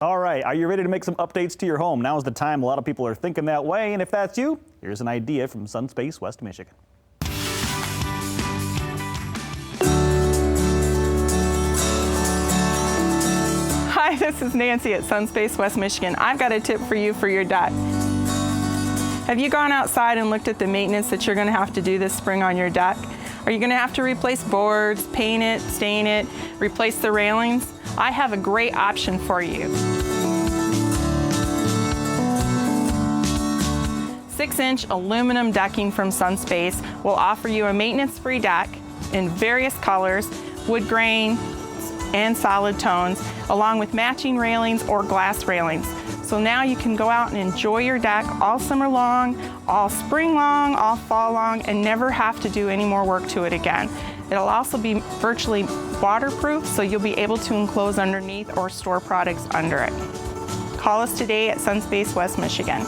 All right, are you ready to make some updates to your home? Now's the time. A lot of people are thinking that way, and if that's you, here's an idea from Sunspace, West Michigan. Hi, this is Nancy at Sunspace, West Michigan. I've got a tip for you for your deck. Have you gone outside and looked at the maintenance that you're going to have to do this spring on your deck? Are you going to have to replace boards, paint it, stain it, replace the railings? I have a great option for you. 6-inch aluminum decking from Sunspace will offer you a maintenance-free deck in various colors, wood grain and solid tones, along with matching railings or glass railings. So now you can go out and enjoy your deck all summer long, all spring long, all fall long, and never have to do any more work to it again. It'll also be virtually waterproof, so you'll be able to enclose underneath or store products under it. Call us today at Sunspace, West Michigan.